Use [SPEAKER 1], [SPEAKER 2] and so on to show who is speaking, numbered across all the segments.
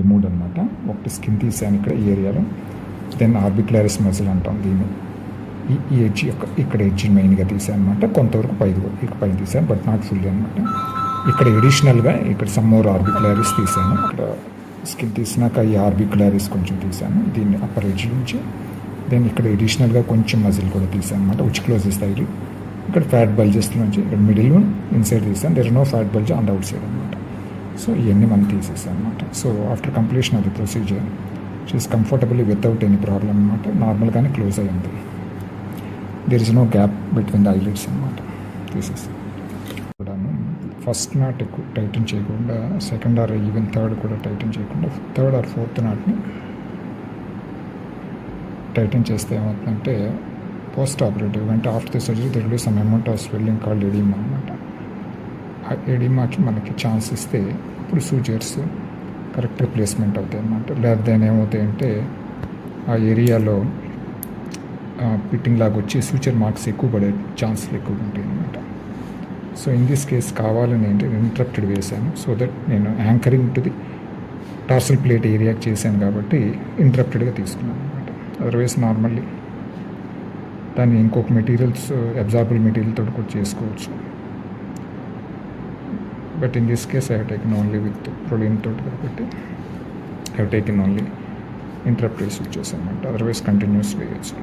[SPEAKER 1] Remove అనమాట. ఒకటి skin తీసాను ఇక్కడ ఈ ఏరియాలో. దెన్ ఆర్బిక్యులరిస్ మజిల్ అంటాం దీన్ని. ఈ ఎడ్జ్ ఇక్కడ ఎడ్జ్ మెయిన్గా తీసాను అనమాట. కొంతవరకు పైన తీసాను, బట్ నాట్ ఫుల్లీ అనమాట. ఇక్కడ ఎడిషనల్గా ఇక్కడ సమ్ మోర్ ఆర్బిక్యులరిస్ తీసాను. ఇక్కడ స్కిన్ తీసినాక ఈ ఆర్బిక్యులరిస్ కొంచెం తీసాను దీన్ని అప్పర్ ఎడ్జ్ నుంచి. దెన్ ఇక్కడ ఎడిషనల్గా కొంచెం మజిల్ కూడా తీసాను అనమాట, విచ్ క్లోజెస్ థైలీ. ఇక్కడ ఫ్యాట్ బల్జెస్ నుంచి ఇక్కడ మిడిల్ ఇన్సైడ్ తీసాను. There no fat bulge on the outside అనమాట. సో ఇవన్నీ మనం తీసేసాం అనమాట. So after completion of the procedure she's comfortably without any problem అనమాట. నార్మల్గానే క్లోజ్ అయ్యింది. There is no gap between the eyelids అనమాట. తీసేసాం కూడాను. ఫస్ట్ నాట్ ఎక్కువ టైటన్ చేయకుండా, సెకండ్ ఆర్ ఈవెన్ థర్డ్ కూడా టైటన్ చేయకుండా, థర్డ్ ఆర్ ఫోర్త్ నాట్ని టైటన్ చేస్తే ఏమవుతుందంటే పోస్ట్ ఆపరేటివ్ అంటే after the surgery there will be some amount of swelling called oedema అనమాట. ఆ ఎడిమాకి మనకి ఛాన్స్ ఇస్తే ఇప్పుడు సూచర్స్ కరెక్ట్గా ప్లేస్మెంట్ అవుతాయి అన్నమాట. లేకపోతే ఏమవుతాయంటే ఆ ఏరియాలో పిట్టింగ్ లాగా వచ్చి సూచర్ మార్క్స్ ఎక్కువ పడే ఛాన్సులు ఎక్కువ ఉంటాయి అన్నమాట. సో ఇన్ దిస్ కేస్ కావాలని ఏంటంటే ఇంటరప్టెడ్ వేశాను. సో దట్ నేను anchoring to the tarsal plate ఏరియాకి చేశాను కాబట్టి ఇంటరప్టెడ్గా తీసుకున్నాను అనమాట. అదర్వైజ్ నార్మల్లీ దాన్ని ఇంకొక మెటీరియల్స్ అబ్జార్బుల్ మెటీరియల్ తోటి కూడా చేసుకోవచ్చు. But in this case I have taken only with Prolene తోటి కాబట్టి I have taken only interrupted స్విచెస్ అనమాట. అదర్వైజ్ కంటిన్యూస్ వేయచ్చు.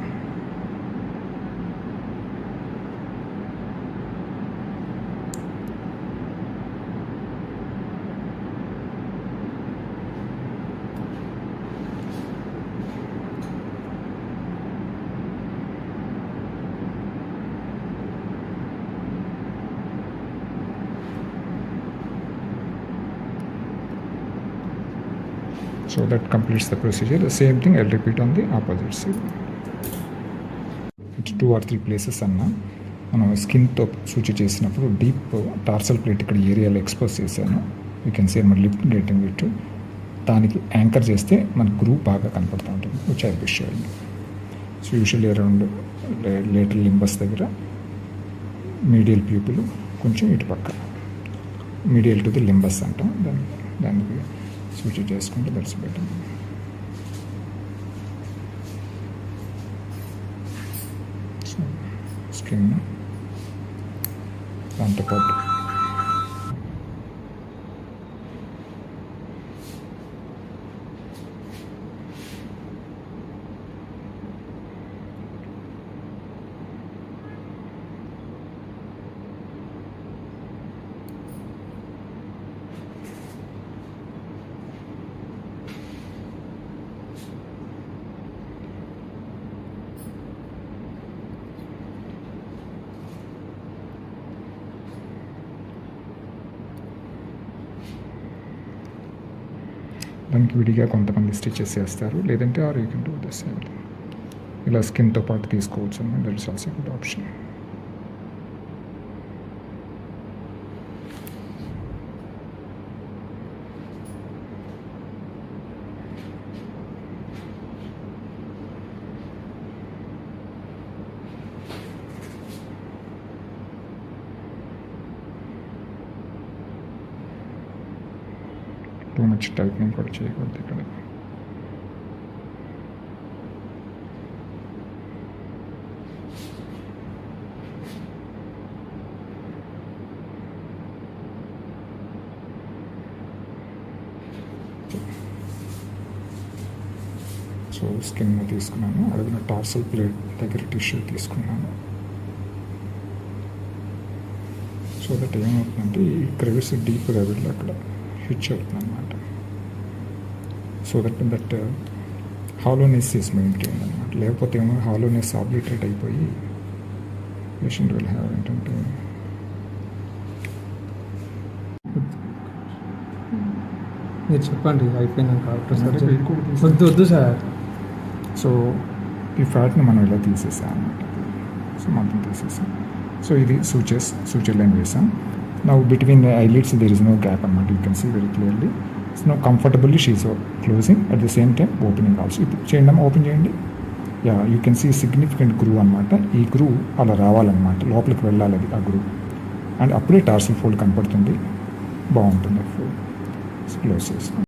[SPEAKER 1] So that completes the procedure. The same thing I'll repeat on the opposite side. It's 2 or 3 places అన్న మనం స్కిన్తో సూచి చేసినప్పుడు deep tarsal plate ఇక్కడ ఏరియాలో ఎక్స్పోజ్ చేశాను. యూ కెన్ సీ మన లిప్ గెటింగ్ ఇట్. దానికి యాంకర్ చేస్తే మన గ్రూప్ బాగా కనపడుతూ ఉంటుంది, which I will show you. So usually around later limbus దగ్గర మీడియల్ ప్యూపిల్ కొంచెం ఇటు పక్క మీడియల్ టు ది లింబస్ అంటాం దానికి సూచి చేసుకుంటే దట్స్ బెటర్. సో స్కిన్ దాంతోపాటు దానికి విడిగా కొంతమంది స్టిచెస్ చేస్తారు, లేదంటే or you can do the same thing. ఇలా స్కిన్తో పాటు తీసుకోవచ్చు అన్నమాట. That is also good option. Too much tightening కూడా చేయకూడదు ఇక్కడ. సో స్కిన్ తీసుకున్నాను, అడిగిన టార్సల్ ప్లేట్ దగ్గర టిష్యూ తీసుకున్నాను. సో దట్ ఏమవుతుందంటే ఈ క్రెవిస్ డీప్గా వెళ్ళి అక్కడ హిచ్ అవుతుంది అనమాట. So that hollowness is maintain అనమాట. లేకపోతే ఏమో హాలోనెస్ ఆబ్లిటరేట్ అయిపోయి పేషెంట్ విల్ హ్యావ్ ఏంటంటే
[SPEAKER 2] మీరు చెప్పండి అయిపోయినాక వద్దు సార్.
[SPEAKER 1] సో ఈ ఫ్యాట్ని మనం ఇలా తీసేసాం అనమాట. సో మొత్తం తీసేసాం. సో ఇది సూచర్ లైన్ వేసాం. Now between the eyelids there is no gap అన్నమాట. You can see very clearly. So now comfortably she is closing at the same time opening also. ఇప్పుడు చేయండి అమ్మ, ఓపెన్ చేయండి. Yeah you can see significant groove అనమాట. ఈ groove అలా రావాలన్నమాట, లోపలికి వెళ్ళాలి అది ఆ గ్రూవ్. అండ్ అప్పుడే టార్సల్ ఫోల్డ్ కనపడుతుంది, బాగుంటుంది ఫోల్డ్. క్లోజ్ చేస్తాం.